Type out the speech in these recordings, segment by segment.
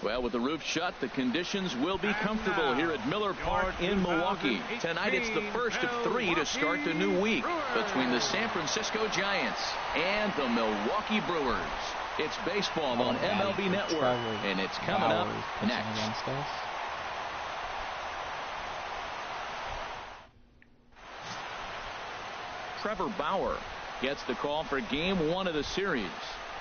Well, with the roof shut, the conditions will be comfortable here at Miller Park in Milwaukee. Tonight, it's the first of 3 to start the new week between the San Francisco Giants and the Milwaukee Brewers. It's baseball on MLB Network, and it's coming up next. Trevor Bauer gets the call for Game 1 of the series.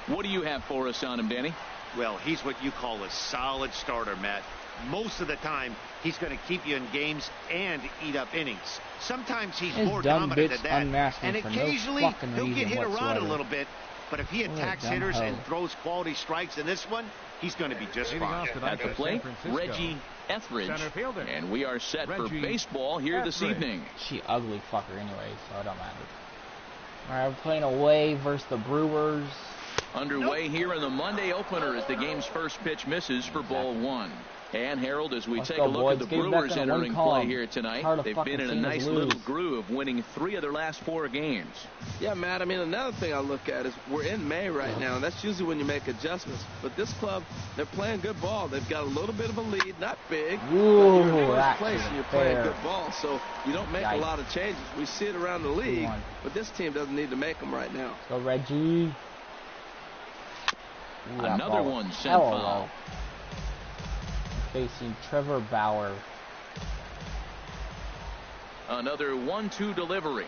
What do you have for us on him, Danny? Well, he's what you call a solid starter, Matt. Most of the time, he's going to keep you in games and eat up innings. Sometimes he's more dominant than that, and occasionally he'll get hit around a little bit. But if he attacks hitters and throws quality strikes in this one, he's going to be just fine. At the plate, Reggie Etheridge, and we are set for baseball here this evening. She ugly fucker anyway, so it don't matter. All right, we're playing away versus the Brewers. Underway here in the Monday opener as the game's first pitch misses for ball 1. And Harold, as we take a look at the Brewers entering play here tonight, they've been in a nice little groove, winning 3 of their last 4 games. Yeah, Matt, I mean, another thing I look at is we're in May right now, and that's usually when you make adjustments. But this club, they're playing good ball. They've got a little bit of a lead, not big, but you're in first place and you're playing good ball, so you don't make a lot of changes. We see it around the league, but this team doesn't need to make them right now. Go, Reggie. Another one sent foul. Facing Trevor Bauer. Another 1-2 delivery.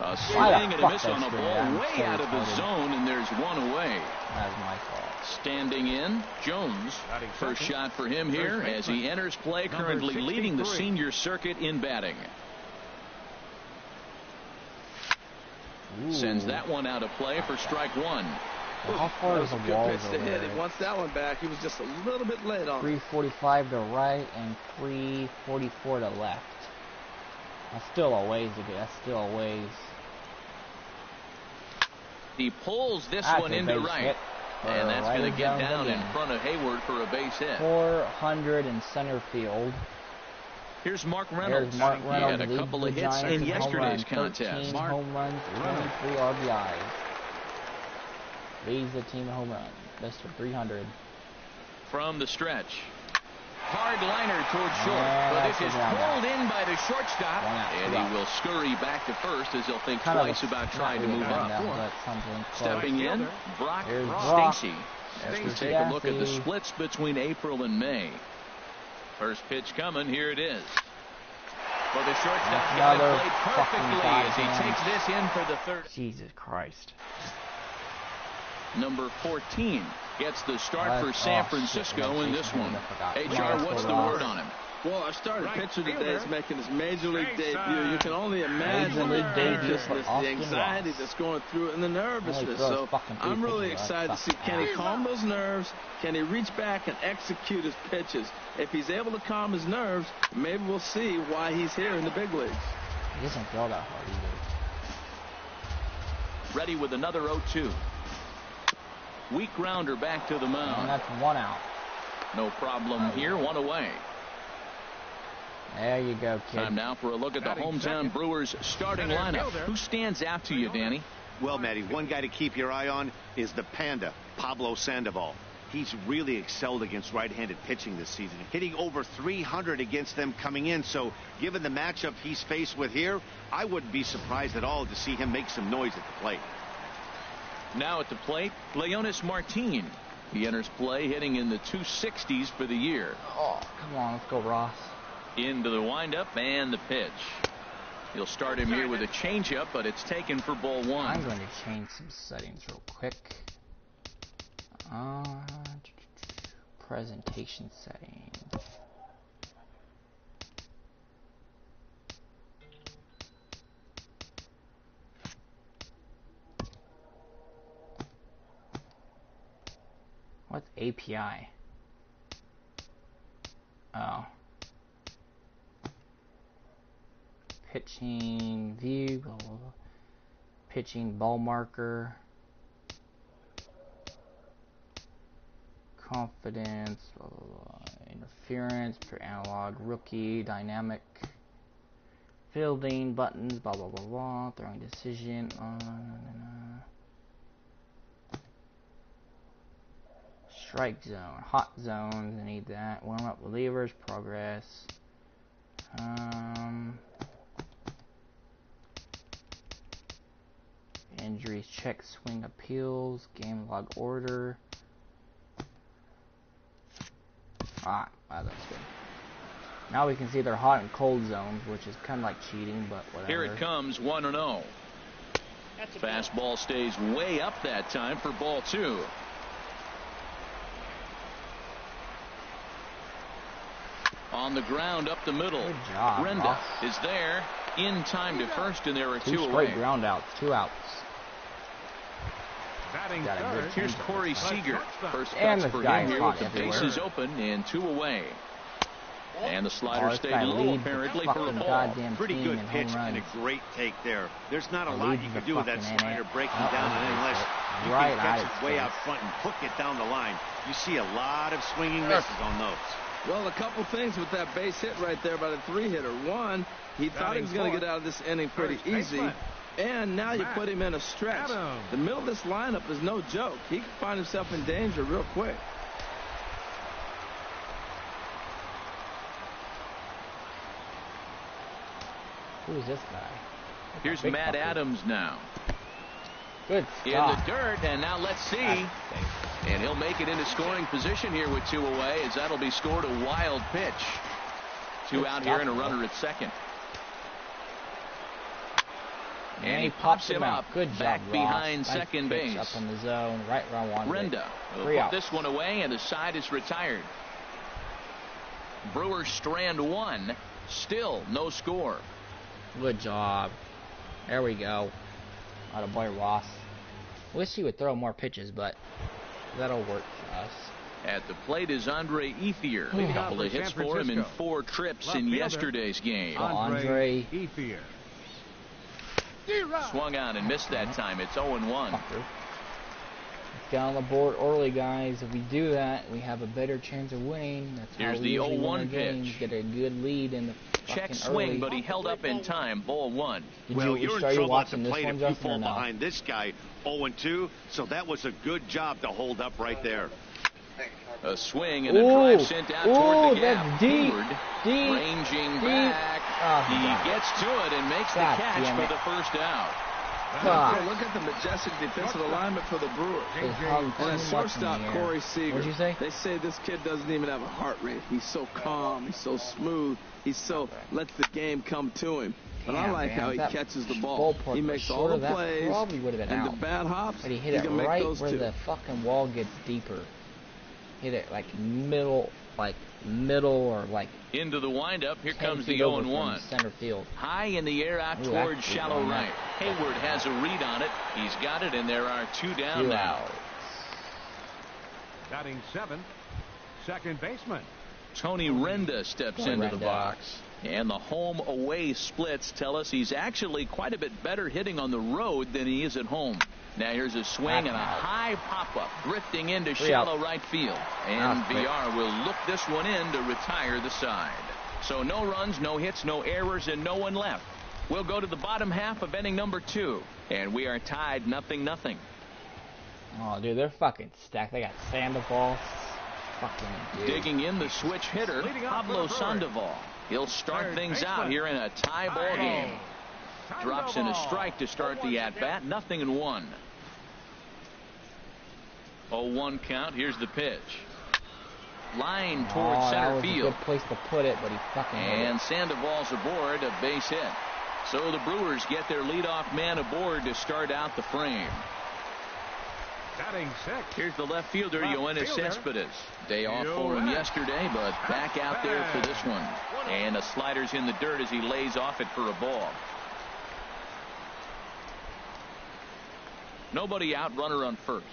A swing and a miss on a ball way out of the zone, and there's one away. That's my fault. Standing in, Jones. First shot for him here as he enters play, currently leading the senior circuit in batting. Sends that one out of play for strike 1. How far is the wall pitch to hit? He wants that one back. He was just a little bit late on. 345 to right and 344 to left. That's still a ways to go. That's still a ways. He pulls this one into right. And that's going to get down in front of Hayward for a base hit. 400 in center field. Here's Mark Reynolds. He had a couple of hits in yesterday's contest. 13 home runs, 23 RBIs. Leads the team in home run. Mr. 300. From the stretch. Hard liner towards short. But this is pulled in by the shortstop. And he will scurry back to first as he'll think twice about trying to move up. Stepping in, Brock Stacy. As we take a look at the splits between April and May. First pitch coming. Here it is. For the shortstop, got it played perfectly as he takes this in for the third. Jesus Christ. Number 14 gets the start for San Francisco in this one. HR, what's the word on him? Well, our starting pitcher today is making his major league debut. You can only imagine the anxiousness, the anxiety that's going through it, and the nervousness. So I'm really excited to see, can he calm those nerves? Can he reach back and execute his pitches? If he's able to calm his nerves, maybe we'll see why he's here in the big leagues. He doesn't throw that hard either. Ready with another 0-2. Weak grounder back to the mound. And that's 1 out. No problem here. 1 away. There you go, kid. Time now for a look at the hometown Brewers starting lineup. Who stands out to you, Danny? Well, Matty, one guy to keep your eye on is the Panda, Pablo Sandoval. He's really excelled against right-handed pitching this season, hitting over 300 against them coming in. So given the matchup he's faced with here, I wouldn't be surprised at all to see him make some noise at the plate. Now at the plate, Leonys Martin. He enters play hitting in the 260s for the year. Oh, come on, let's go, Ross. Into the windup and the pitch. He'll start him here with a changeup, but it's taken for ball 1. I'm going to change some settings real quick. Presentation settings. What's API? Oh. Pitching view, blah, blah, blah. Pitching ball marker. Confidence, blah, blah, blah. Interference, per analog, rookie, dynamic. Fielding, buttons, blah, blah, blah, blah. Throwing decision, Strike zone, hot zones, I need that. Warm up relievers, progress. Injuries, check, swing appeals, game log order. Wow, that's good. Now we can see their hot and cold zones, which is kind of like cheating, but whatever. Here it comes, 1-0. Fastball stays way up that time for ball 2. On the ground up the middle. Good job, Renda Ross. is there in time to first, and there are 2 away. Straight ground outs, 2 outs. Got a good Here's Corey Seager. First and cuts for him here with the bases open and 2 away. And the slider stayed low apparently for a ball. Pretty good pitch and a great take there. There's not a lot you can do with that slider breaking down and unless you can catch it way out front and hook it down the line. You see a lot of swinging misses on those. Well, a couple things with that base hit right there by the 3-hitter. One, he thought he was going to get out of this inning pretty easy. And now you put him in a stretch. The middle of this lineup is no joke. He can find himself in danger real quick. Who's this guy? Here's Matt Adams now. Good in the dirt, and now let's see. And he'll make it into scoring position here with 2 away, as that'll be scored a wild pitch. 2 out here and a runner at second. And he pops him up. Good job, back Ross. behind nice second base. Up on the zone, right where I wanted Renda will put this one away, and the side is retired. Brewers strand 1. Still no score. Good job. There we go. Atta boy, Ross. Wish he would throw more pitches, but that'll work for us. At the plate is Andre Ethier. A couple of hits for him in 4 trips in yesterday's game. Andre Ethier. Swung on and missed that time. It's 0-1. Get on the board early, guys. If we do that, we have a better chance of winning. That's Here's how we the 0-1 pitch. Get a good lead in the check swing, early. But he held up in time. Ball 1. Well, you're in trouble at the plate if you fall behind this guy. 0-2. So that was a good job to hold up right there. A swing and a drive sent out toward the gap. That's deep. Deep. Ranging back. He gets to it and makes the catch for the first out. Look at the majestic defensive alignment for the Brewers. And at shortstop, Corey Seager. What'd you say? They say this kid doesn't even have a heart rate. He's so calm. He's so smooth. He's so lets the game come to him. But I like how he catches the ball. He makes all the plays. Probably would have been and out. the bad hops, but he hit it right where the fucking wall gets deeper. Hit it like middle or like into the windup. Here comes the 0-1. Center field. High in the air out towards shallow right. Hayward has a read on it. He's got it, and there are 2 down now. Batting 7, second baseman. Tony Renda steps into the box. And the home-away splits tell us he's actually quite a bit better hitting on the road than he is at home. Now here's a swing and a high pop-up drifting into shallow right field. And VR will look this one in to retire the side. So no runs, no hits, no errors, and no one left. We'll go to the bottom half of inning number 2. And we are tied 0-0. Oh, dude, they're fucking stacked. They got Sandoval. Fucking dude. Digging in the switch hitter, Pablo Sandoval. He'll start things out here in a tie ball game. Drops in a strike to start the at-bat. 0-1. 0-1 count. Here's the pitch. Line towards center field. A good place to put it, but he fucking and Sandoval's aboard, a base hit. So the Brewers get their leadoff man aboard to start out the frame. Batting 6. Here's the left fielder, Yoenis Cespedes. Day off for him yesterday, but back out there for this one. And a slider's in the dirt as he lays off it for a ball. Nobody out, runner on first.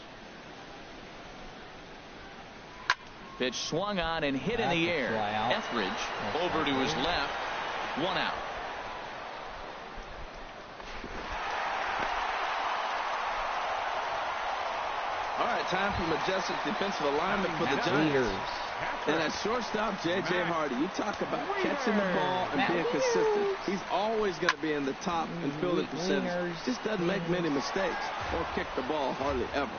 Pitch swung on and hit in the air. Etheridge over to his left. 1 out. All right, time for majestic defensive alignment for the Giants. And at shortstop, J.J. Hardy, you talk about catching the ball and being consistent. He's always going to be in the top and fielding percentage. Just doesn't make many mistakes or kick the ball hardly ever.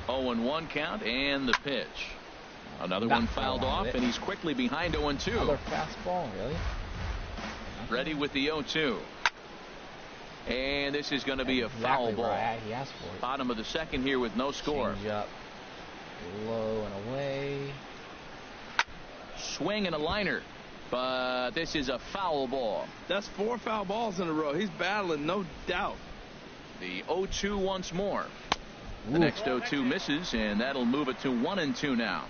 0-1 count and the pitch. Another one fouled off, and he's quickly behind 0-2. Another fastball, really? Ready with the 0-2. And this is going to be a foul ball. He asked for it. Bottom of the second here with no score. Change up. Low and away. Swing and a liner. But this is a foul ball. That's 4 foul balls in a row. He's battling, no doubt. The 0-2 once more. The next 0-2 misses, and that'll move it to 1-2 now.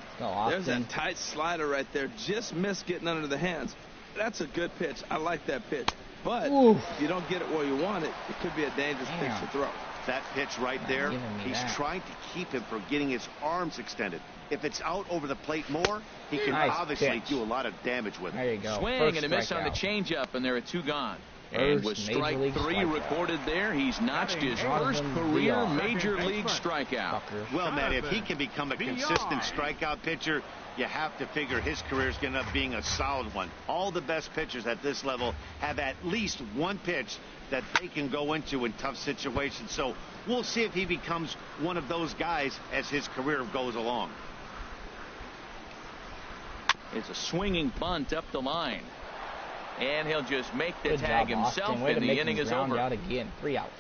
There's that tight slider right there. Just missed getting under the hands. That's a good pitch. I like that pitch. But if you don't get it where you want it, it could be a dangerous pitch to throw. That pitch right there, he's trying to keep him from getting his arms extended. If it's out over the plate more, he can obviously do a lot of damage with it. There you go. Swing and a miss on the changeup, and there are 2 gone. And with strike 3 recorded there, he's notched his first career Major League strikeout. Well, Matt, if he can become a consistent strikeout pitcher, you have to figure his career is going to end up being a solid one. All the best pitchers at this level have at least one pitch that they can go into in tough situations. So we'll see if he becomes one of those guys as his career goes along. It's a swinging bunt up the line. And he'll just make the tag himself, and the inning is over. Out again. 3 outs.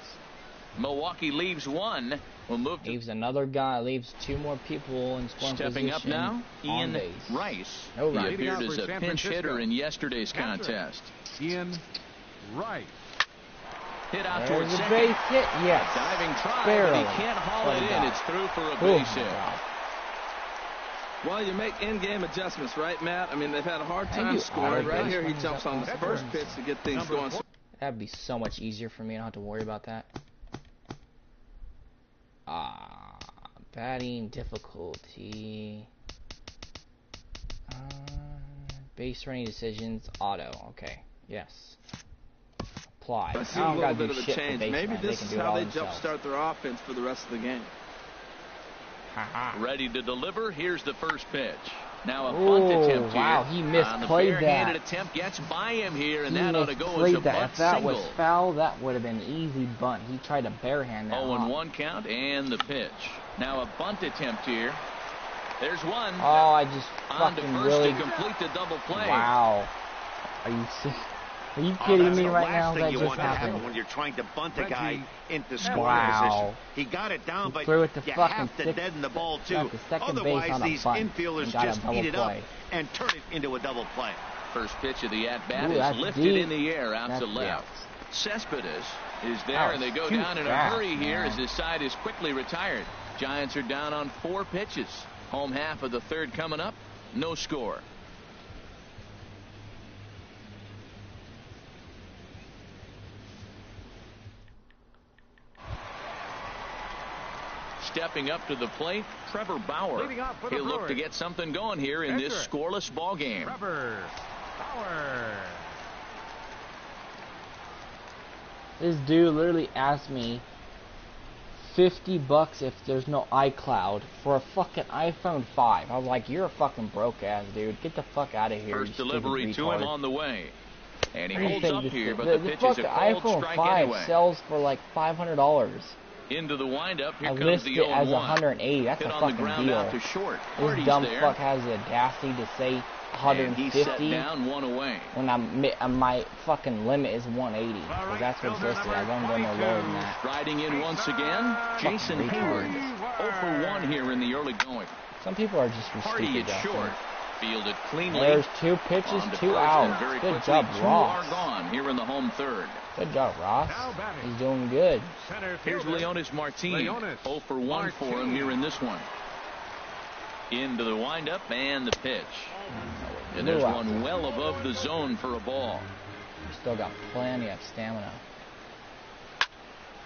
Milwaukee leaves 1. We'll move to leaves another guy. Leaves 2 more people in scoring position. Stepping up now, Ian Rice. He appeared as a pinch hitter in yesterday's contest. Ian Rice. Hit out towards second. Base hit, yes. Diving try, but he can't haul it in. It's through for a base hit. Well, you make in-game adjustments, right, Matt? I mean, they've had a hard time scoring. Right here, he jumps on the first pitch to get things going. That'd be so much easier for me. I don't have to worry about that. Batting difficulty. Base running decisions, auto. Okay, yes. Apply. I see a little bit of a change. Maybe this is how they jumpstart their offense for the rest of the game. Ready to deliver. Here's the first pitch. Now a bunt attempt here. Wow, he misplayed that. The barehanded attempt gets by him here, and that ought to go as a bunt If that single. was foul, that would have been an easy bunt. He tried to barehand that. 0-1 count and the pitch. Now a bunt attempt here. There's one. Oh, I just on to fucking first really to complete the double play. Wow. Are you serious? Are you kidding me right now? That's the last thing you just want to happened. happen when you're trying to bunt a guy into scoring position. He got it down, but threw it to you fucking have to deaden the ball too. Otherwise, these infielders just eat it up and turn it into a double play. First pitch of the at-bat is lifted in the air out to left. Cespedes is there, and they go down in a hurry here as his side is quickly retired. Giants are down on 4 pitches. Home half of the third coming up. No score. Stepping up to the plate, Trevor Bauer. He'll look to get something going here in this scoreless ball game. Trevor Bauer. This dude literally asked me $50 if there's no iCloud for a fucking iPhone 5. I was like, you're a fucking broke ass dude. Get the fuck out of here. First delivery to him on the way. And he holds up here, but the pitch is a cold iPhone strike 5 anyway. sells for like $500. Into the windup, here I comes the 0-1. listed it as 180. That's hit a on fucking the ground deal. out to short. This dumb fuck has the audacity to say 150. And he set down 1 away. When my fucking limit is 180. Because that's what's listed. I don't go no lower than that. Riding in once again, Jason Hayward. 0 for 1 here in the early going. Some people are just Party at short. Fielded cleanly. There's 2 pitches, 2 outs. Good job, Ross. 2 are gone here in the home third. Good job, Ross. He's doing good. Here's Leonis Martin. 0 for 1 for him here in this one. Into the windup and the pitch. And there's one well above the zone for a ball. He's still got plenty of stamina.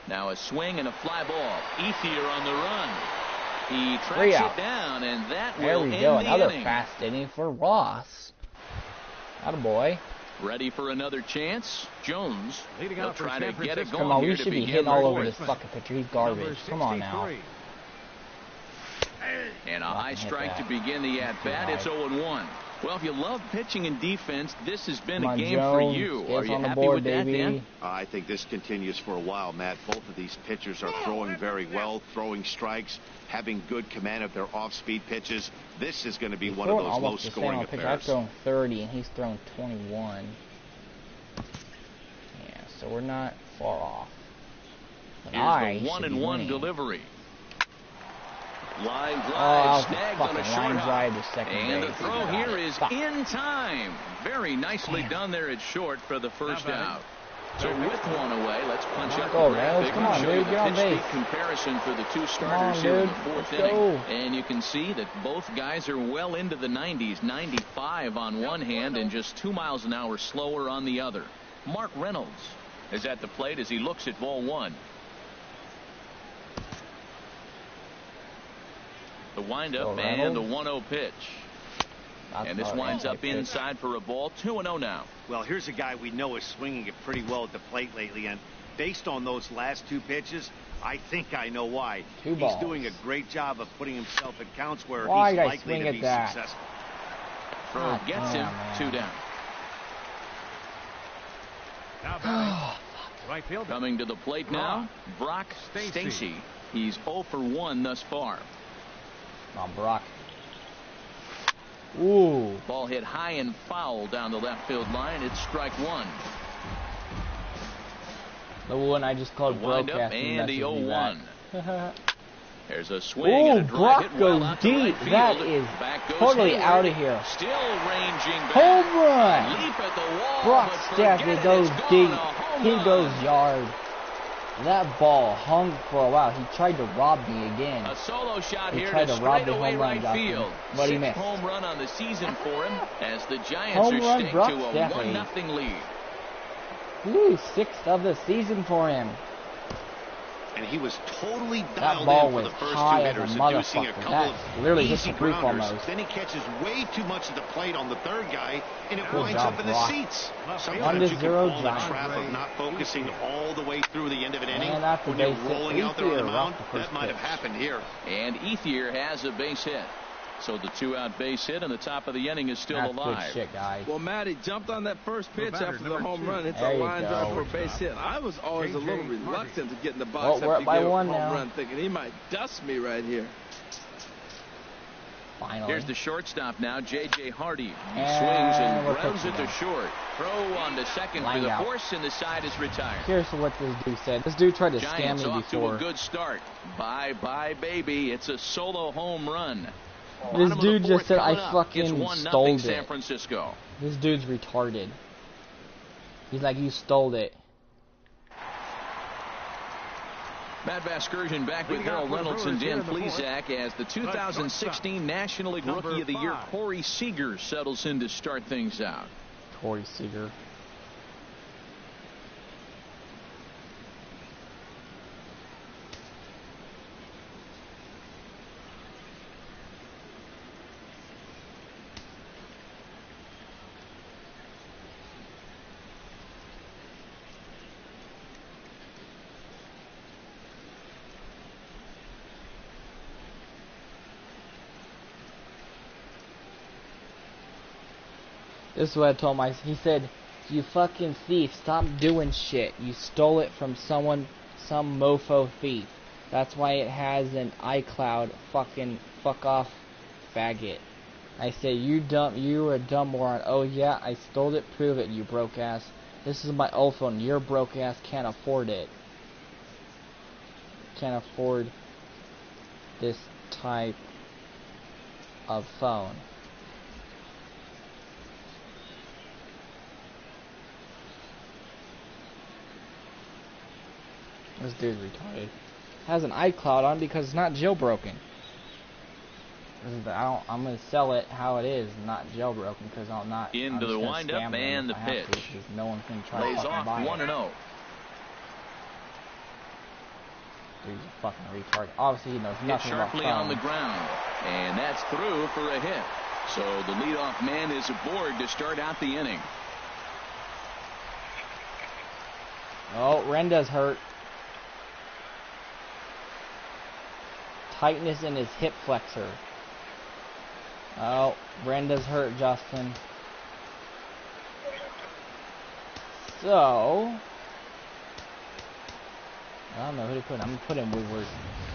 Now a swing and a fly ball. Ethier on the run. He tracks it down, and that will end the inning. There we go. Another fast inning for Ross. Attaboy. Ready for another chance. Jones will try to get it going. Come on, here we should be hitting all over this fucking pitcher. He's garbage. Come on now. And a high strike to begin the at-bat. It's 0-1. Well, if you love pitching and defense, this has been a game for you. Are you happy with that, Dan? I think this continues for a while, Matt. Both of these pitchers are throwing very well, throwing strikes, having good command of their off-speed pitches. This is going to be one of those low-scoring affairs. I've thrown 30, and he's thrown 21. Yeah, so we're not far off. But here's the 1-1 delivery. Line drive, snagged on a short hop. And the throw here is in time. Very nicely done there at short for the first out. So with one away, let's punch up the graphic and show you the pitch speed comparison for the two starters here in the fourth inning. And you can see that both guys are well into the 90s, 95 on one hand and just 2 miles an hour slower on the other. Mark Reynolds is at the plate as he looks at ball one. The windup and the 1-0 pitch. And this winds up inside for a ball. 2-0 now. Well, here's a guy we know is swinging it pretty well at the plate lately, and based on those last two pitches, I think I know why. He's doing a great job of putting himself at counts where he's likely to be successful. Throw gets him. 2 down. Right field. Coming to the plate now, Brock Stacy. He's 0 for 1 thus far. Come on, Brock. Ooh. Ball hit high and foul down the left field line. It's strike one. The one I just called broadcast. And the 0-1. There's a swing and a drive Brock hit goes well deep. Right that is totally out of here. Still ranging back. Home run. Leap at the wall, Brock Stafford goes deep. He goes yard. That ball hung for a while. He tried to rob me again. A solo shot here to rob the away home run, right field. But he missed. Home run on the season for him as the Giants are sticking to a 1-0 lead. Ooh, 6th of the season for him. And he was totally dialed in for the first two hitters, inducing a couple of easy grounders. Then he catches way too much of the plate on the third guy, and it winds up in the seats. Sometimes you can fall in the trap of not focusing all the way through the end of an inning. When you're rolling out there on the mound, that might have happened here. And Ethier has a base hit. So the 2-out base hit, and the top of the inning is still alive. Good shit, guys. Well, Matty jumped on that first pitch after the home run. It's a line drive for a base hit. I was always a little reluctant to get in the box after you get a home run, thinking he might dust me right here. Finally. Here's the shortstop now, J.J. Hardy. He swings and grounds it to short. Throw on to second for the force, and the side is retired. Here's what this dude said. This dude tried to scam me off before. To a good start. Bye-bye, baby. It's a solo home run. This dude just said I fucking stole it. San Francisco. This dude's retarded. He's like, you stole it. Matt Vasgersian back with Harold Reynolds and Dan Plesac as the 2016 National League Rookie of the Year, Corey Seager, settles in to start things out. Corey Seager. This is what I told my. He said, "You fucking thief! Stop doing shit. You stole it from someone, some mofo thief. That's why it has an iCloud. Fucking fuck off, faggot." I said, "You a dumb moron." "Oh yeah, I stole it. Prove it, you broke ass. This is my old phone. Your broke ass can't afford it. Can't afford this type of phone." This dude's retarded. Has an iCloud on because it's not jailbroken. I'm gonna sell it how it is, not jailbroken, because I'm not. Into the windup and the pitch. No one can try Lays off 1-0. Dude's a fucking retard. Obviously, he knows nothing about sharply on the ground, and that's through for a hit. So the leadoff man is aboard to start out the inning. Oh, Renda's hurt. Tightness in his hip flexor. Oh, Brenda's hurt, Justin. So, I don't know who to put. I'm going to put him Woodward.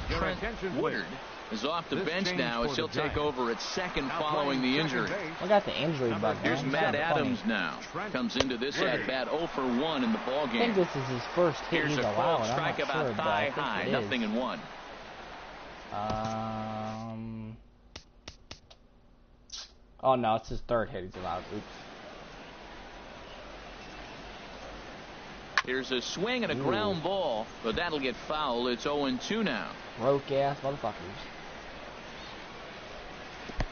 Trent Woodard is off the bench now as he'll take over at second following the injury. I got the injury bug. Here's Matt Adams now. Comes into this at-bat 0 for 1 in the ball game. I think this is his first hit he's allowed. Strike about thigh high, 0-1. Oh no, it's his third hit he's allowed. Oops. Here's a swing and a ground ball, but that'll get foul. It's 0-2 now. Broke ass motherfuckers.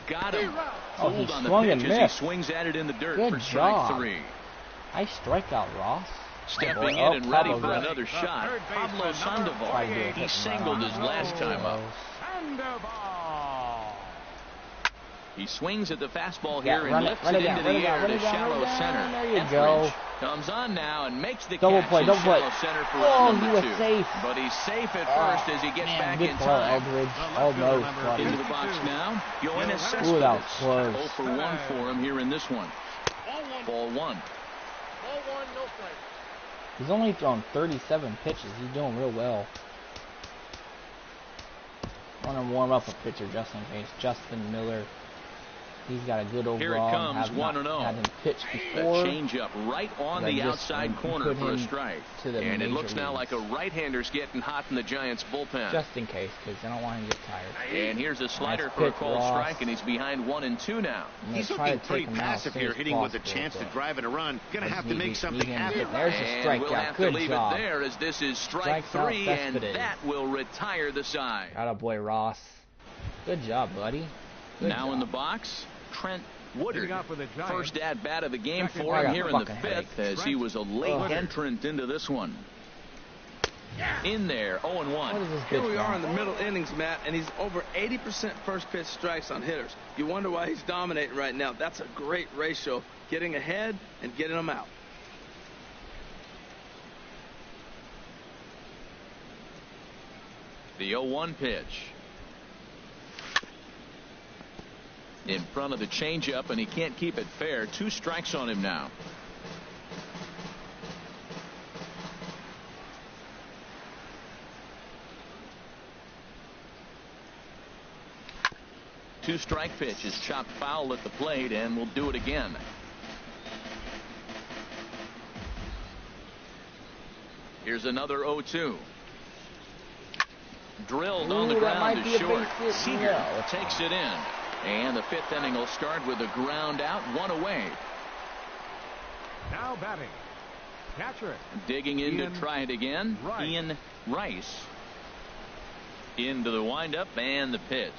Got him. Oh, he on swung the and pitch missed. As he swings at it in the dirt Good for strike job. 3. Nice strikeout, Ross. Stepping in and ready for another shot. Pablo Sandoval. He singled his last time up. He swings at the fastball here and lifts it into the air to shallow center. There you go. Comes on now and makes the double catch play, in double play. shallow center for he was 2. safe. But he's safe at first as he gets back in time. Eldridge. Almost. Into the box now. Yoenis Cespedes. Ooh, that was close. 0 for 1 for him here in this one. Ball 1. He's only thrown 37 pitches. He's doing real well. I want to warm up a pitcher just in case. Justin Miller. He's got a good overall. Here it comes, 1-0. Had him pitch before. A changeup right on the outside corner for a strike. And it looks now like a right-hander's getting hot in the Giants' bullpen. Just in case, because I don't want him to get tired. And here's a slider for a called strike, and he's behind 1-2 now. He's looking pretty passive here, hitting with a chance to drive in a run. Gonna have to make something happen. There's a strikeout. We'll have to leave it there as this is strike 3, and that will retire the side. Attaboy, Ross. Good job, buddy. Now in the box, Trent Woodard. First at-bat of the game for him here in the 5th as he was a late entrant into this one. In there, 0-1. Here we are in the middle innings, Matt, and he's over 80% first pitch strikes on hitters. You wonder why he's dominating right now. That's a great ratio, getting ahead and getting them out. The 0-1 pitch. In front of the changeup, and he can't keep it fair. 2 strikes on him now. Two-strike pitch is chopped foul at the plate, and we'll do it again. Here's another 0-2. Drilled on the ground to short. Seager takes it in. And the 5th inning will start with a ground out, 1 away. Now batting, catcher. Digging in to try it again, Ian Rice. Into the windup and the pitch.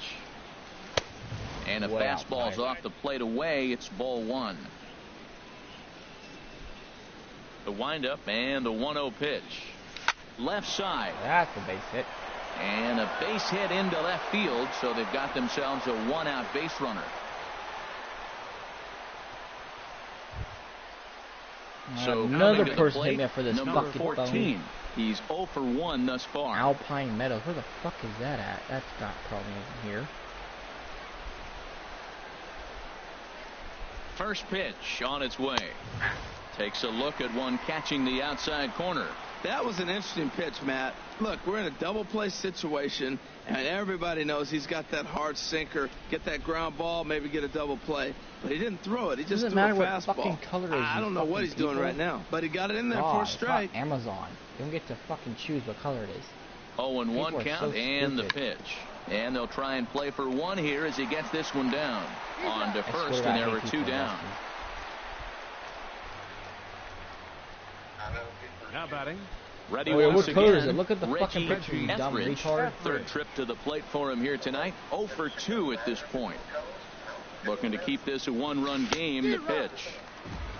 And a fastball's off the plate away. It's ball 1. The windup and the 1-0 pitch. Left side. That's a base hit. And a base hit into left field, so they've got themselves a 1-out base runner. So another person hit me for this number fucking 14. phone. He's 0 for 1 thus far. Alpine Meadows. Where the fuck is that at? That's not probably over here. First pitch on its way. Takes a look at one catching the outside corner. That was an interesting pitch, Matt. Look, we're in a double play situation, and everybody knows he's got that hard sinker. Get that ground ball, maybe get a double play. But he didn't throw it. He just threw a fastball. I don't know what he's doing right now, but he got it in there for a strike. Amazon. You don't get to fucking choose what color it is. 0-1 count and the pitch. And they'll try and play for 1 here as he gets this one down. On to first, and there are 2 down. Now batting. Ready once again. Look at the fucking picture, you dumb retard. Third trip to the plate for him here tonight. 0 for 2 at this point. Looking to keep this a 1-run game. The pitch.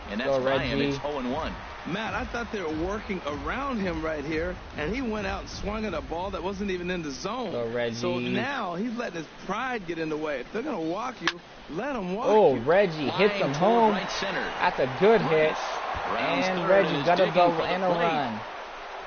And that's Ryan. It's 0-1. Matt, I thought they were working around him right here, and he went out and swung at a ball that wasn't even in the zone. So now he's letting his pride get in the way. If they're going to walk you, let them walk you. Oh, Reggie hits him home. Right center. That's a good hit. And Reggie got a double and a run.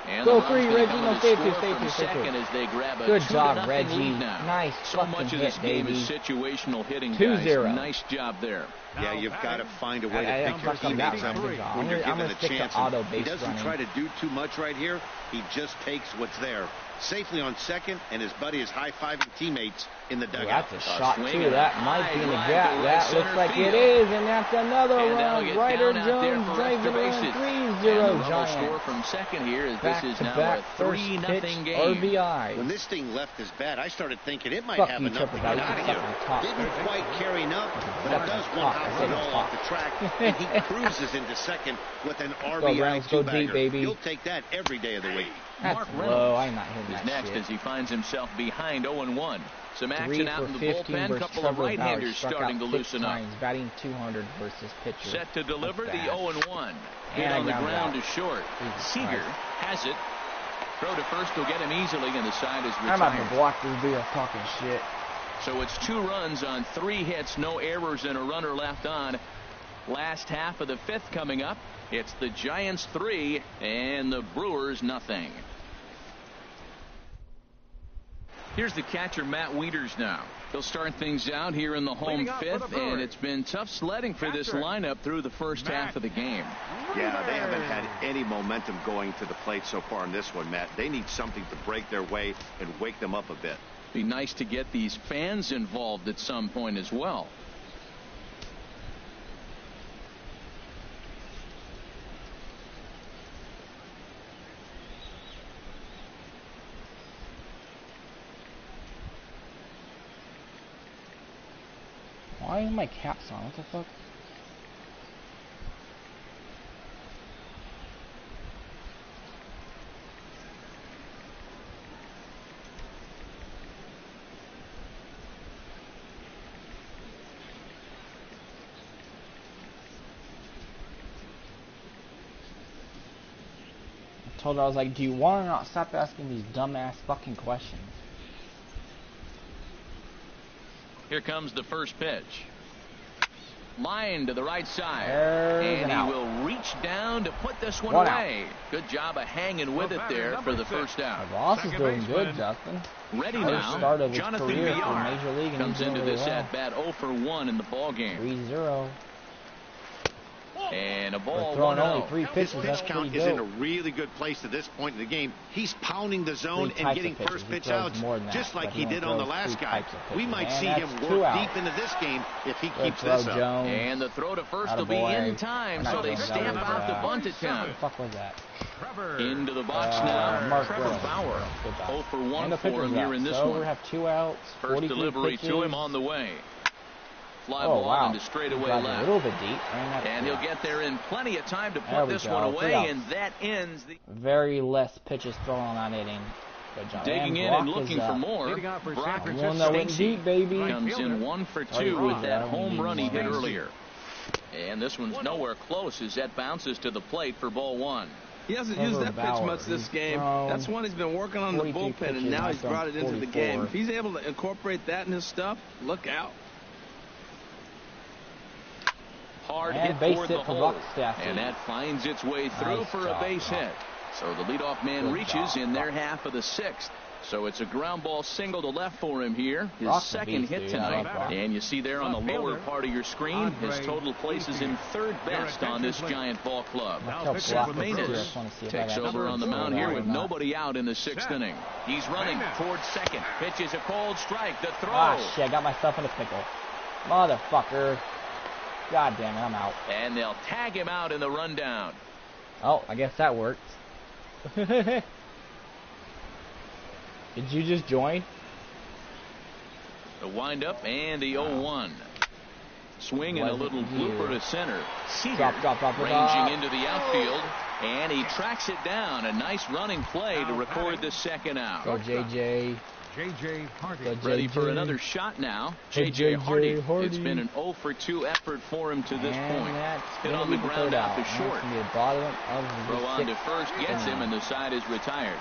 And go free, Reggie. No, stay two. Good job, Reggie. Nice so much of this game is situational hitting, 2-0. Nice job there. Yeah, you've got to find a way to pick your teammates up when you're given a chance. He doesn't try to do too much right here. He just takes what's there. Safely on second, and his buddy is high-fiving teammates in the dugout. That's a shot, too. That might be in the gap. That looks like it is, and that's another run. Ryder Jones drives it around 3-0 Giants. Score from second here as this is now a 3-0 game. RBI. When this thing left his bat, I started thinking it might have enough to get out of here. Didn't quite carry enough, but it does one hop the ball off the track, and he cruises into second with an RBI two-bagger. You'll take that every day of the week. That's low. I'm not hitting that next shit. As he finds himself behind 0-1. Some action out in the bullpen. Couple of right-handers starting to loosen up. Batting 200 versus pitcher. Set to deliver the 0-1. Hit on the ground to short. Seager has it. Throw to first will get him easily, and the side is retired. I'm not gonna block this deal talking shit. So it's 2 runs on 3 hits, no errors, and a runner left on. Last half of the 5th coming up. It's the Giants 3 and the Brewers nothing. Here's the catcher, Matt Wieters, now. He'll start things out here in the home 5th, and it's been tough sledding for this lineup through the first half of the game. Yeah, they haven't had any momentum going to the plate so far in this one, Matt. They need something to break their way and wake them up a bit. Be nice to get these fans involved at some point as well. Why is my caps on? What the fuck? I told her, I was like, do you want to not stop asking these dumbass fucking questions? Here comes the first pitch. Line to the right side. And he will reach down to put this one away. Good job of hanging with it there for the first out. Ross is doing good, Justin. Ready now. Start of his Jonathan career Villar for Major League and comes into this at-bat 0 for 1 in the ball game. 3-0. And a ball. Throwing only 3 pitches. His pitch count is in a really good place at this point in the game. He's pounding the zone and getting first pitch outs just like he did on the last guy. We might see him work deep into this game if he keeps this up. And the throw to first will be in time, so they stamp out the bunt attempt. What the fuck was that? Into the box now, Trevor Bauer. 0 for 1 for him here in this one. We have 2 outs. First delivery to him on the way. Fly ball into straightaway left. A little bit deep. And he'll get there in plenty of time to put this one away, and that ends the... Very less pitches thrown on that inning. Good job. Digging in and looking for more. Brock Stacy comes in 1 for 2 with that home run he hit earlier. And this one's nowhere close as that bounces to the plate for ball 1. He hasn't used that pitch much this game. That's one he's been working on the bullpen, and now he's brought it into the game. If he's able to incorporate that in his stuff, look out. Hard hit toward the hole, and that finds its way through for a base hit. So the leadoff man reaches in their half of the 6th. So it's a ground ball single to left for him here. His second hit tonight. And you see there on the lower part of your screen, his total places him 3rd best on this Giant ball club. Victor Jimenez takes over on the mound here with nobody out in the 6th inning. He's running towards second. Pitches a cold strike. The throw. Ah, shit, I got myself in a pickle. Motherfucker. God damn it, I'm out. And they'll tag him out in the rundown. Oh, I guess that worked. Did you just join? The windup and the 0-1. Swing and a little blooper to center. Seager ranging into the outfield, and he tracks it down. A nice running play to record the second out. Go JJ. J.J. Hardy. Ready for another shot now. J.J. Hardy. It's been an 0 for 2 effort for him to this point. Hit on the ground out to short. Throw on to first gets him, and the side is retired.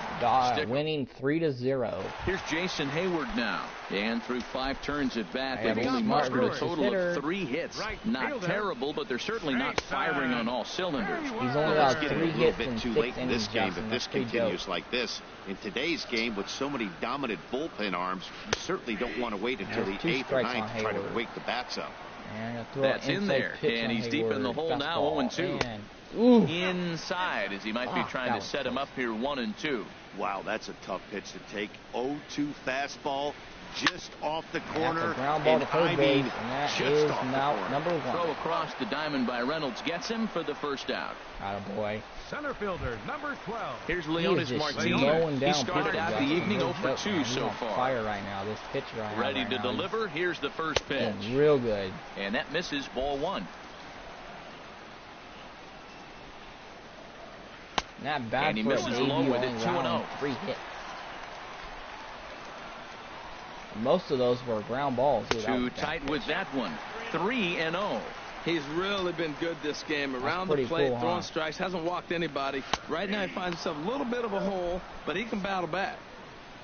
Winning 3-0. Here's Jason Hayward now. And through 5 turns at bat, they've only mustered a total of 3 hits. Not terrible, but they're certainly not firing on all cylinders. He's only got 3 hits in 6 innings in this game. If this continues like this, in today's game with so many dominant bullpen arms, you certainly don't want to wait until the 8th or 9th to try to wake the bats up. That's in there, and he's deep in the hole now, 0-2. Inside, as he might be trying to set him up here, 1-2. Wow, that's a tough pitch to take. 0-2 fastball, just off the corner. Ground ball to third base, and that is now number 1. Throw across the diamond by Reynolds gets him for the first out. Attaboy. Center fielder, number 12. Here's Leonis Martinez. He started out the evening 0 for 2 so far. Fire right now, this pitcher. Ready to deliver. Here's the first pitch. Real good. And that misses, ball 1. Not bad. And he misses along with it, 2-0. 3 hits. Most of those were ground balls. Too tight with that one. 3-0. He's really been good this game. Around the plate, throwing strikes, hasn't walked anybody. Right now he finds himself a little bit of a hole, but he can battle back.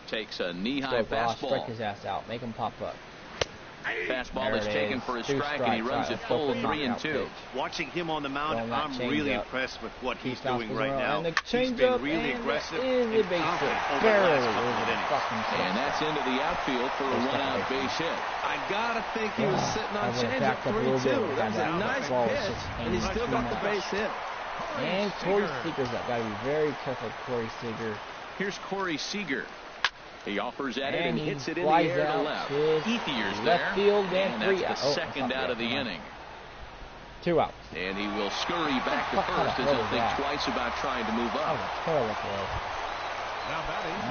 Takes a knee-high fastball. Strike his ass out. Make him pop up. Fastball is taken for a strike, and he runs it full 3-2. Watching him on the mound, I'm really impressed with what he's doing right now. He's been really aggressive and confident over the last couple of innings. And that's into the outfield for a one-out base hit. I gotta think he was sitting on changeup 3-2. That was a nice pitch, and he still got the base hit. And Corey Seager's up. Gotta be very careful, Corey Seager. Here's Corey Seager. He offers at it and hits it in the air to left. Ethier's there, field and that's the second out of the inning. 2 outs. And he will scurry back to first as he'll think twice about trying to move up.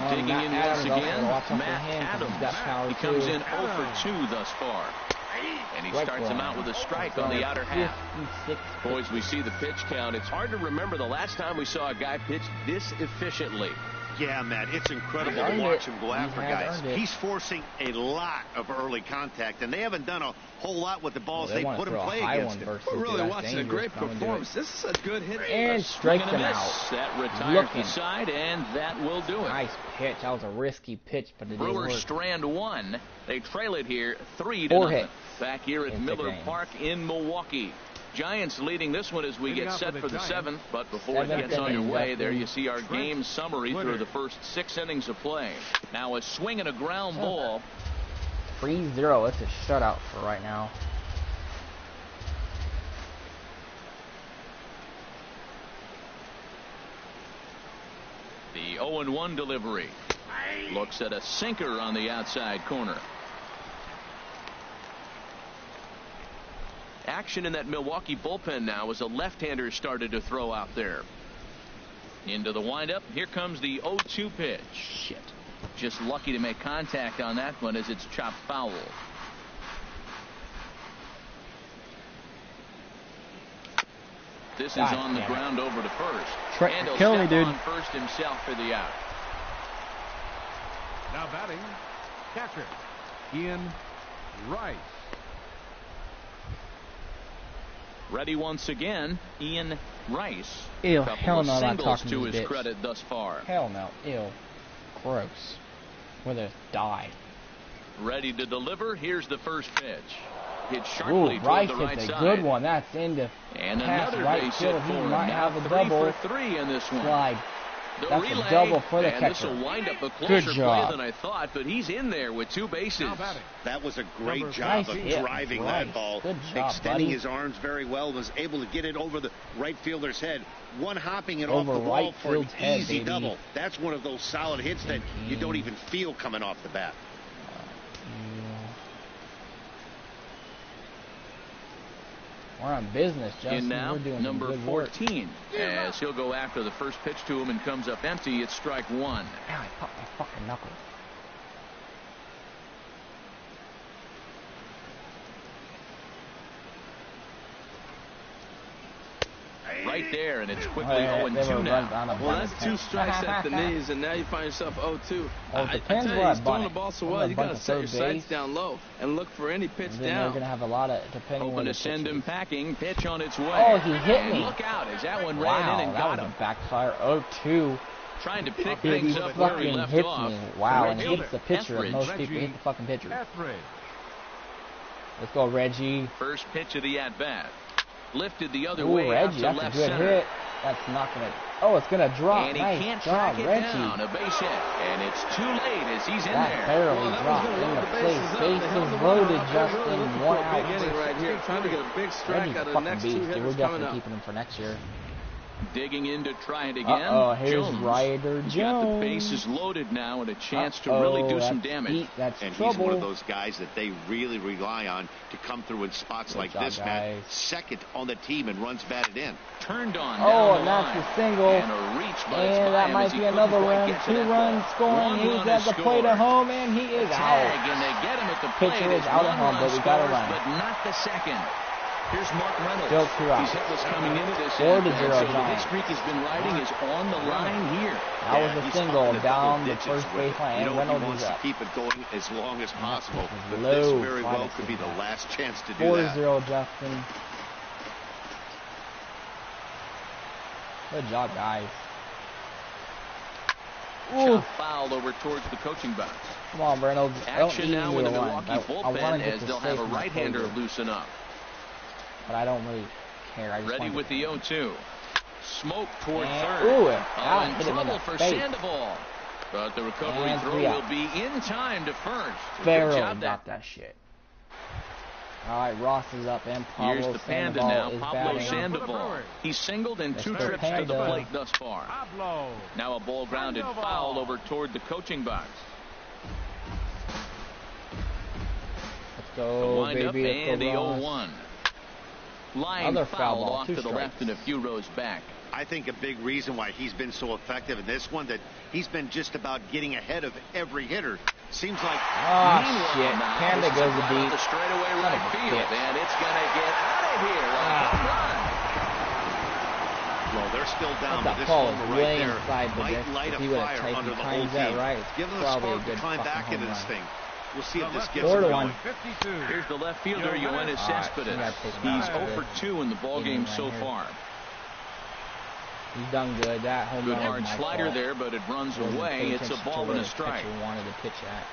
Digging in once again, Matt Adams. He comes in 0 for 2 thus far. And he starts him out with a strike on the outer half. Boys, we see the pitch count. It's hard to remember the last time we saw a guy pitch this efficiently. Yeah, Matt, it's incredible to watch him go after guys. He's forcing a lot of early contact, and they haven't done a whole lot with the balls they put in play against him. We're really watching a great performance. This is a good hit. And strikes him out. That retires the side, and that will do it. Nice pitch. That was a risky pitch, but it Brewers strand 1. They trail it here 3-0. Back here at Miller Park in Milwaukee. Giants leading this one as we get set for the 7th, but before it gets underway, there you see our game summary through the first 6 innings of play. Now a swing and a ground ball. 3-0. It's a shutout for right now. The 0-1 delivery. Looks at a sinker on the outside corner. Action in that Milwaukee bullpen now as a left-hander started to throw out there. Into the windup. Here comes the 0-2 pitch. Shit. Just lucky to make contact on that one as it's chopped foul. This is on the ground over to first. And he'll step on first himself for the out. Now batting, catcher, Ian Rice. Ready once again, Ian Rice. Ew, hell no, I'm not talking to to his credit thus far. Hell no, ew, gross. Whether die. Ready to deliver. Here's the first pitch. Hit sharply toward the right side. Rice hits a good one. That's into and another base hit for him. Might have a 3 double. for 3 in this one. Slide. The That's relay, a double for the catcher. This will wind up a closer play than I thought, but he's in there with 2 bases. That was a great job of driving that ball. Good job, extending his arms very well, was able to get it over the right fielder's head. One hopping it off the wall for an easy double. That's one of those solid hits that you don't even feel coming off the bat. We're on business, Justin. And now, we're doing number 14, as he'll go after the first pitch to him and comes up empty. It's strike 1. Ow, I popped my fucking knuckle. right there, and it's quickly 0-2 now. Well, that's 2 strikes at the knees, and now you find yourself 0-2. Well, it depends where he's throwing the ball so well, you got to set your sights down low and look for any pitch down. They're going to have a lot of, depending on where to send him packing, pitch on its way. Oh, he hit me. Look out, as that one ran in and got him. Backfire. 0-2. Trying to pick things up where he left off. Me. Wow, and he hits the pitcher. Most people hit the fucking pitcher. Let's go, Reggie. First pitch of the at-bat. Lifted the other way Reggie, out to that's left a good center. Hit. That's not going to... Oh, it's going to drop. And he can't track it down. A base hit. And it's too late as he's in there. That barely dropped in the place. Bases loaded, Justin. 1 out. Right here, trying to get a big strike out of the next 2 hitters. We're definitely keeping him for next year. Digging in to try it again. Here's Ryder Jones. Got the bases loaded now and a chance to really do some damage. That's and trouble. He's one of those guys that they really rely on to come through in spots like this, Matt. Second on the team and runs batted in. Turned on. And that's a single. And that might be another run. 2 runs scoring. He's at the plate at home, and he is out. And they get him at the plate. Pitcher is out at home, but we got to run. But not the second. Here's Mark Reynolds. Still 2 out. He's hitless coming into this. 4-0 so Giants. The streak he's been riding is on the line here. That was a single down the first baseline, and Reynolds wants is up. to keep it going as long as possible. But low. this very well could be the last chance to do 4-0 that. Justin. Good job, guys. Shot fouled over towards the coaching box. Come on, Reynolds. Action now in the Milwaukee bullpen as they'll have a right-hander loosen up. But I don't really care. I just ready with the 0-2. Smoke toward third. In trouble for Sandoval. But the recovery throw will be in time to first. Farrell got that shit. All right, Ross is up, and Pablo Here's the Panda Sandoval now, Pablo Sandoval. He's singled in 2 trips to the plate thus far. Now a ball grounded foul over toward the coaching box. Let's go, wind up and the 0-1. Line foul off to the left and a few rows back. I think a big reason why he's been so effective in this one, that he's been just about getting ahead of every hitter. Seems like shit. Panda goes to deep. The straightaway right field, and it's going to get out of here. Well, they're still down, but this ball one right there might light a fire under the whole team. Give them a spark to climb back into this thing. We'll see if this gets him going. Here's the left fielder, Yoenis Cespedes. He's 0 for 2 in the ballgame so far. He's done good. That home good run hard slider there, but it runs away. It's a ball and a strike. Wanted to pitch at.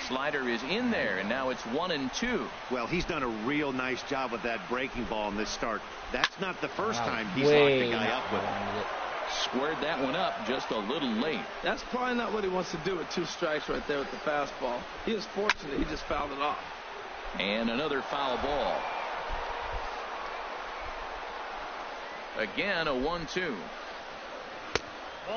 Slider is in there, and now it's 1-2. Well, he's done a real nice job with that breaking ball in this start. That's not the first time he's locked the guy up with it. Squared that one up just a little late. That's probably not what he wants to do with 2 strikes right there with the fastball. He was fortunate he just fouled it off. And another foul ball. Again, a 1-2.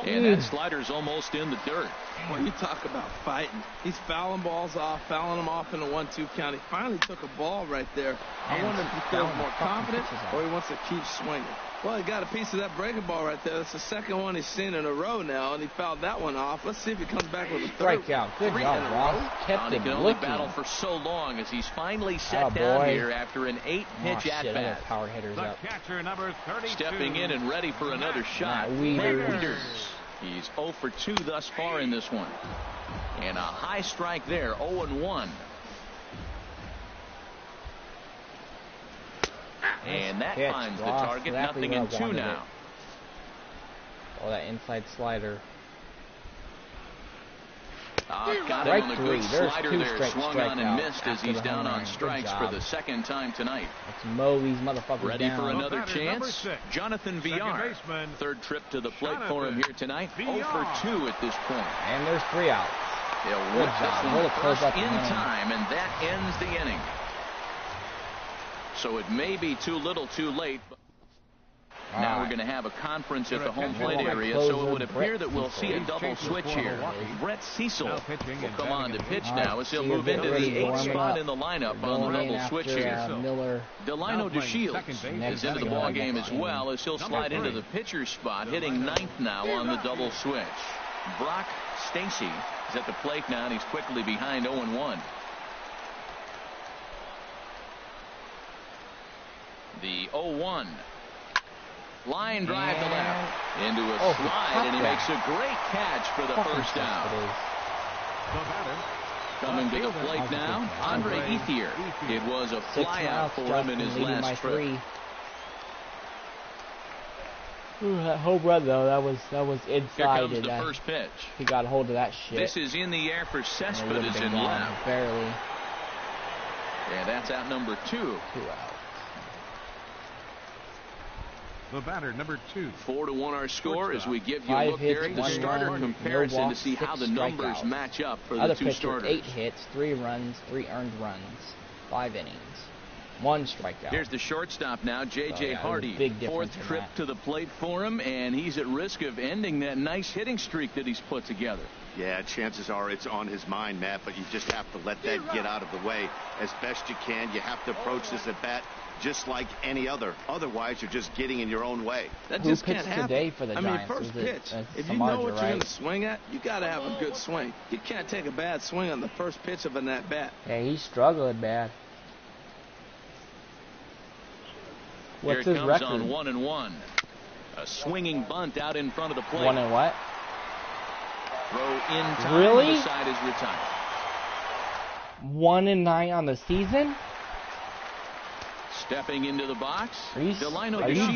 And that slider's almost in the dirt. When you talk about fighting, he's fouling balls off, fouling them off in a 1-2 count. He finally took a ball right there. I wonder if he feels more confident or he wants to keep swinging. Well, he got a piece of that breaking ball right there. That's the second one he's seen in a row now, and he fouled that one off. Let's see if he comes back with a third. Strikeout. Good job, Ross. Kept him can only battle for so long as he's finally set down here after an 8-pitch at-bat. Power hitters up. Catcher number 32. Stepping in and ready for another shot. Wieters. He's 0 for 2 thus far in this one. And a high strike there, 0-1. And that finds the target, nothing in 2 now. Oh, that inside slider. Got him on the good slider there, swung on and missed as he's down on strikes for the second time tonight. Let's mow these motherfuckers Ready for another chance? Jonathan Villar. Third trip to the plate for him here tonight. 0 for 2 at this point. And there's 3 outs. They'll whip this one first in time, and that ends the inning. So it may be too little too late. But now we're going to have a conference at the home plate area, so it would appear that we'll see a double switch here. Brett Cecil will come on to pitch now as he'll move into the 8th spot in the lineup on the double switch here. Delino DeShields is into the ballgame as well as he'll slide into the pitcher's spot, hitting 9th now on the double switch. Brock Stacy is at the plate now, and he's quickly behind 0-1. The 0-1. Line drive to left. Into a slide, and he makes a great catch for the first down. Coming to the plate now, Andre Ethier. It was a flyout for him in his last trip. Ooh, that home run though, that was inside. Here comes the first pitch. He got hold of that shit. This is in the air for Cespedes in left. Barely. Yeah, that's out number 2. 2 outs. The batter, number 2. 4-1 our score as we give you a look there at the starter comparison to see how the numbers match up for the 2 starters. 8 hits, 3 runs, 3 earned runs, 5 innings, 1 strikeout. Here's the shortstop now, J.J. Hardy. 4th trip to the plate for him, and he's at risk of ending that nice hitting streak that he's put together. Yeah, chances are it's on his mind, Matt, but you just have to let that get out of the way as best you can. You have to approach this at bat just like any other. Otherwise, you're just getting in your own way. That just Who can't pitched happen. today for the Giants? First pitch. If you Samardzija, know what you're going to swing at, you got to have a good swing. You can't take a bad swing on the first pitch of an at-bat. Yeah, he's struggling bad. What's his record? Here it comes on 1-1. A swinging bunt out in front of the plate. 1 and what? Throw in time. Really? The side is retired. 1-9 on the season? Stepping into the box, are you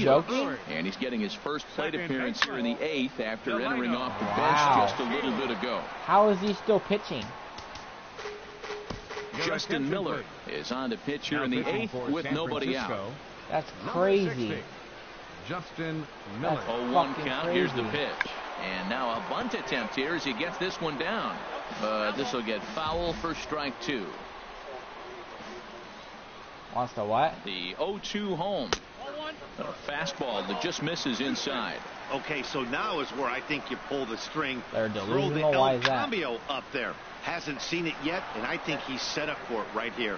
joking? And he's getting his first plate appearance here in the 8th after entering off the bench just a little bit ago. How is he still pitching? Justin Miller is on the pitch here in the 8th with nobody out. That's crazy. Justin Miller. 0-1 count. Here's the pitch. And now a bunt attempt here as he gets this one down. But this will get foul for strike 2. Wants to what? The 0-2 home. A fastball that just misses inside. Okay, so now is where I think you pull the string. They're Throw the Why El is that? Cambio up there. Hasn't seen it yet, and I think he's set up for it right here.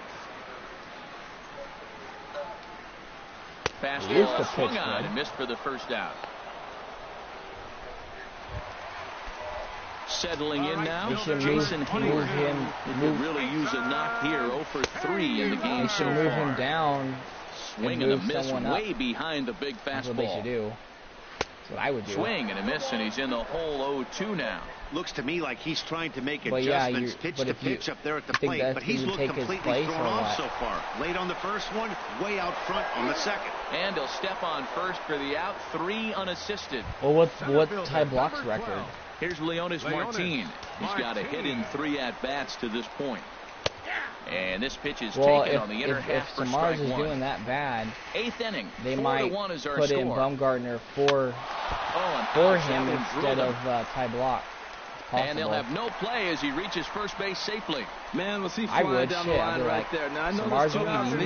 Fastball swung on and missed for the first out. Settling in now, Jason Heyward. He could really use a knock here. 0 for 3 in the game so far. Move him down. Swing and a miss way behind the big fastball. That's what they should do. That's what I would do. Swing and a miss, and he's in the hole 0-2 now. Looks to me like he's trying to make adjustments pitch to pitch up there at the plate, but he's looked completely thrown off so far. Late on the first one, way out front on the second. And he'll step on first for the out, 3 unassisted. Well, what's Ty Block's record? Here's Leonis Martin. He's got a hit in 3 at-bats to this point. And this pitch is taken on the inner half for strike 1. If Samars is doing that bad, 8th inning, they might put in Bumgarner for him instead of Ty Block. And they'll have no play as he reaches first base safely. Man, was he flying down the line right there. Now, I know there's 2 outs in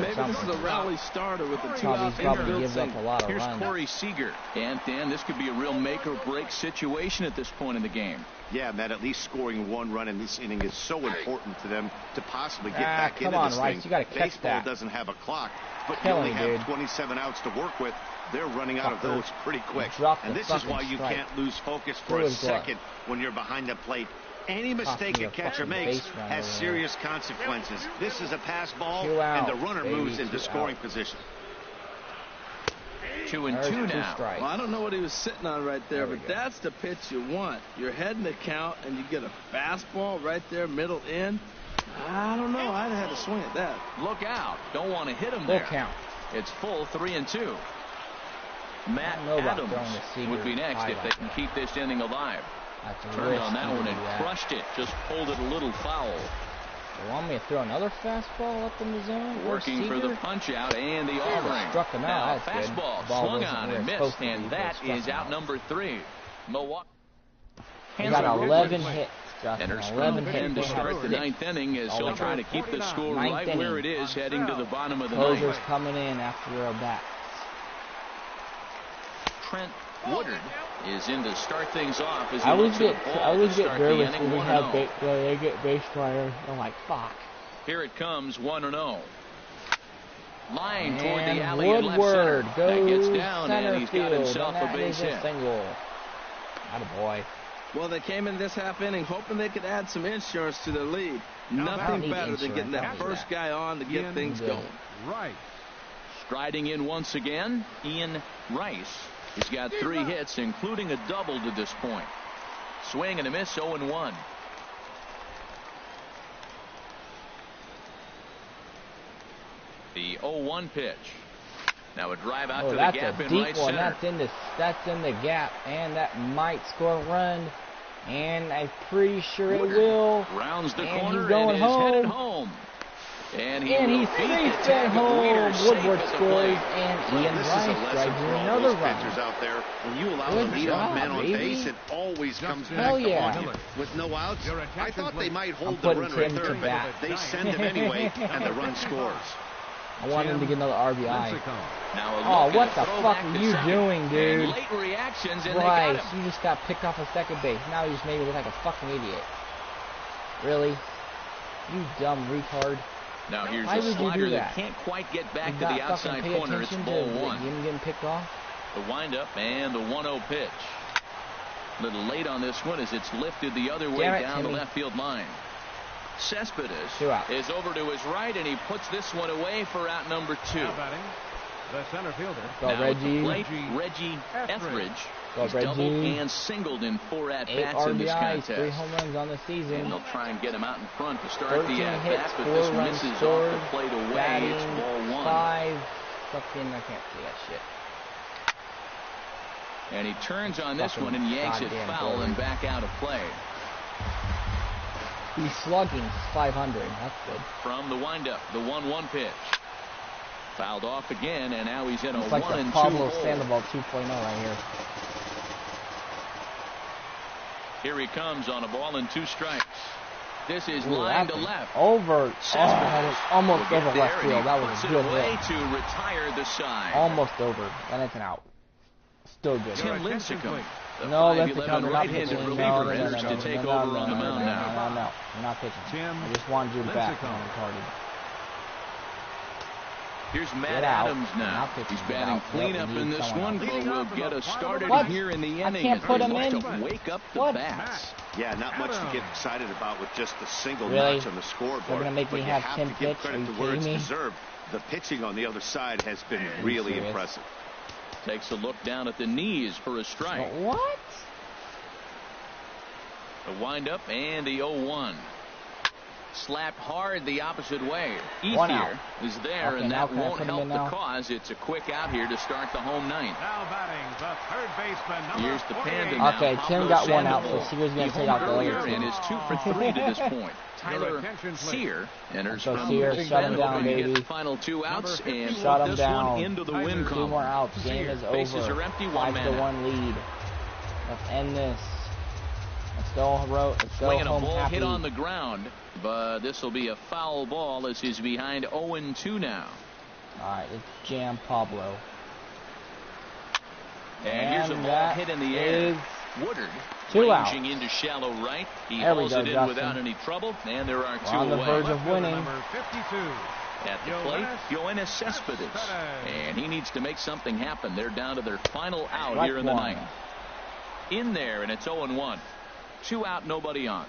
maybe this is a rally starter with the 2 outs. Probably gives up a lot of runs. runs. Corey Seager. And Dan, this could be a real make-or-break situation at this point in the game. Yeah, Matt, at least scoring 1 run in this inning is so important to them to possibly get back into this thing. You gotta catch Baseball that. doesn't have a clock, but you only have 27 outs to work with. They're running out of those pretty quick. And this is why you can't lose focus for a second when you're behind the plate. Any mistake a catcher makes has serious consequences. This is a pass ball, and the runner moves into scoring position. 2-2 now. Well, I don't know what he was sitting on right there, but that's the pitch you want. You're heading the count, and you get a fastball right there, middle in. I don't know. I'd have had to swing at that. Look out. Don't want to hit him there. Full count. It's full 3-2. Matt Adams would be next if they can keep this inning alive. Turned on that one and crushed it. Just pulled it a little foul. You want me to throw another fastball up in the zone? Working for the punch out and the offering. Struck him out. That's fastball swung on and missed, and that is out number 3. Milwaukee. He got 11 hits. And 11 hits to start the 9th inning as he'll try to keep the score right where it is heading to the bottom of the 9th. Closers coming in after their bats. Trent Woodard is in to start things off. As I always get nervous when we have they get base runners. I'm like, fuck. Here it comes, 1-0. Line toward the alley Woodward in left center. That gets down, center and he's got himself field, a base hit. Single. Attaboy. Well, they came in this half inning hoping they could add some insurance to their lead. Nothing better than getting that first guy on to get things going. Right. Striding in once again, Ian Rice. He's got 3 hits, including a double to this point. Swing and a miss, 0-1. The 0-1 pitch. Now a drive out to the gap in right center. That's in the gap, and that might score a run. And I'm pretty sure it will. Rounds the and corner he's going and home. is headed home. And he's safe at home. Woodward scores, and Ian Rice drives in another run. Out there. When you allow a leadoff man on base, it always comes back to haunt you. With no outs, I thought they might hold the runner at third, but they send him anyway, and the run scores. I want him to get another RBI. Now what the fuck are you doing, dude? Late reactions, and Bryce, you just got picked off at second base. Now you just made me look like a fucking idiot. Really? You dumb retard. Now here's Why a would slider you do that can't quite get back to the outside corner. It's ball 1. Him getting picked off. The windup and the 1-0 pitch. A little late on this one as it's lifted the other way down the left field line. Cespedes is over to his right, and he puts this one away for out number 2. The center fielder. Now Reggie Etheridge. He's doubled and singled in 4 at-bats in this contest. 3 home runs on the season. And they'll try and get him out in front to start the at-bat, but this misses off the plate away. It's ball 1. 5. Fucking, I can't see that shit. And he turns on this one and yanks it foul and back out of play. He's slugging 500. That's good. From the windup, the 1-1 pitch. Fouled off again, and now he's in a 1-2 hole. It's like the Pablo Sandoval 2.0 right here. Here he comes on a ball and 2 strikes. This is line to left. Over. That was almost over left field. That was a good hit. To retire the side. Almost over. And it's an out. Still good. Tim Lincecum. No, Lincecum not pitching. To take over on the mound now. No, you're not pitching. I just wanted you back. Here's Matt Adams now. He's batting cleanup in this one, but we'll get us started here in the inning. I can't put him in. To wake up the bats. Yeah, not much to get excited about with just a single notch on the scoreboard. They're going to make me have 10 pitch. Give credit to where it's deserved. The pitching on the other side has been really impressive. Takes a look down at the knees for a strike. What? The windup and the 0-1. Slapped hard the opposite way. Ethier is there, and that won't help the cause. It's a quick out here to start the home 9th. Now batting the third baseman. Here's the panda. Okay, Tim got one out, so Sear's going to take out the other 2. And is 2 for 3 to this point. Tyler Sear enters from Sear, shut him down, baby. Final 2 outs and shut him this down. one into the win column. 2 more outs. Game is over. Bases are empty. 1-1 lead. Let's end this. Let's go, let's go home a ball happy. Hit on the ground, but this will be a foul ball as he's behind 0-2 now. All right, let's jam Pablo. And here's a ball hit in the air. Woodard 2 outs. Ranging into shallow right. He hauls it in without any trouble, and there are 2 away. On the verge of winning. At the plate, Yoenis Cespedes. And he needs to make something happen. They're down to their final out here in the 9th. In there, and it's 0-1. 2 out, nobody on.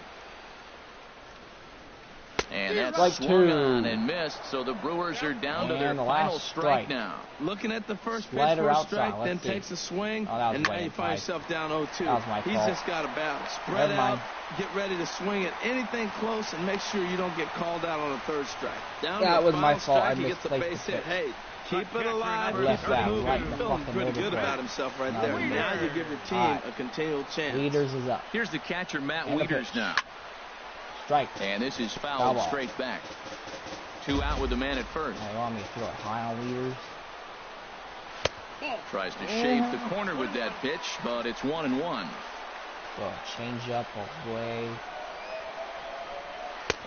And that's swung on and missed, so the Brewers are down to their final strike now. Looking at the first pitch for a strike, then takes a swing, and now you find yourself down 0-2. He's just got to battle. Spread out, get ready to swing at anything close, and make sure you don't get called out on a 3rd strike. Down that was my fault. Strike, he gets the base hit. Hey, keep it alive, keep it moving. Feeling pretty good about himself right there. Now you give your team a continual chance. Wieters is up. Here's the catcher, Matt Wieters now. Strike. And this is fouled straight back. 2 out with the man at first. You want me to throw it high on Wieters? Tries to shave the corner with that pitch, but it's 1-1. Change up away.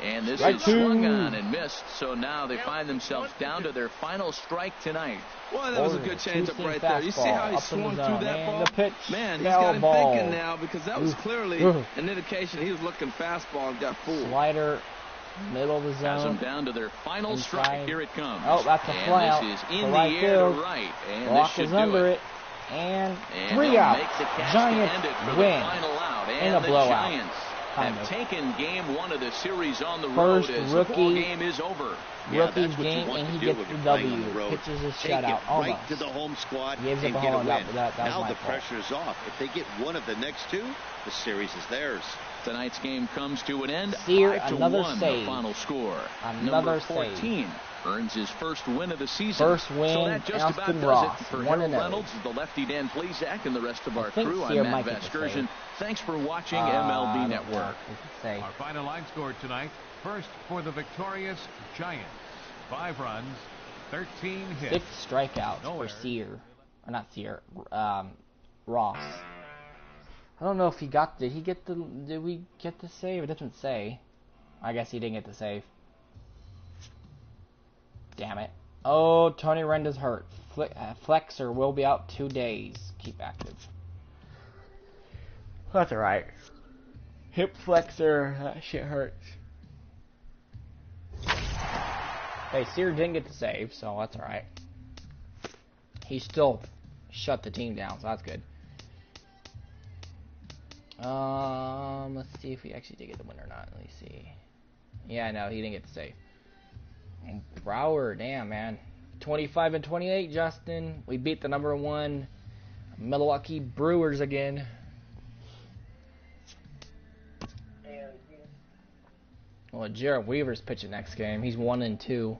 And this is swung on and missed, so now they find themselves down to their final strike tonight. Well, that was a good change-up right there. You see how he swung through that ball? The pitch. Man, he's got him thinking now, because that was clearly an indication he was looking fastball and got fooled. Slider, middle of the zone. Has them down to their final strike. Here it comes. Oh, that's a fly out. And this is in the air to right. And Block is under it. And 3 out. Giants win in a blowout. have taken game 1 of the series on the road as the ball game is over. Rookie game, and he gets the W. Pitches his shutout. Right to the home squad and get a win. Now the pressure's off. If they get one of the next 2, the series is theirs. Tonight's game comes to an end. Sear, 5-1 save. The final score. Another Number 14 save. Earns his first win of the season. First win, so that just Austin about Ross. does it for Harold Reynolds, the lefty Dan Plesac, and the rest of our crew. I'm Matt Vasgersian. Thanks for watching MLB Network. Our final line score tonight. First for the victorious Giants. 5 runs, 13 hits. 6 strikeouts for Sear. Or not Sear. Ross. I don't know if he got... Did we get the save? It doesn't say. I guess he didn't get the save. Damn it. Oh, Tony Renda's hurt. Flexor will be out 2 days. Keep active. That's alright. Hip flexor. That shit hurts. Hey, Sear didn't get the save, so that's alright. He still shut the team down, so that's good. Let's see if we actually did get the win or not. Let me see. Yeah, no, he didn't get the save. Brower, damn, man. 25-28, Justin. We beat the number 1 Milwaukee Brewers again. Well, Jared Weaver's pitching next game. He's 1-2.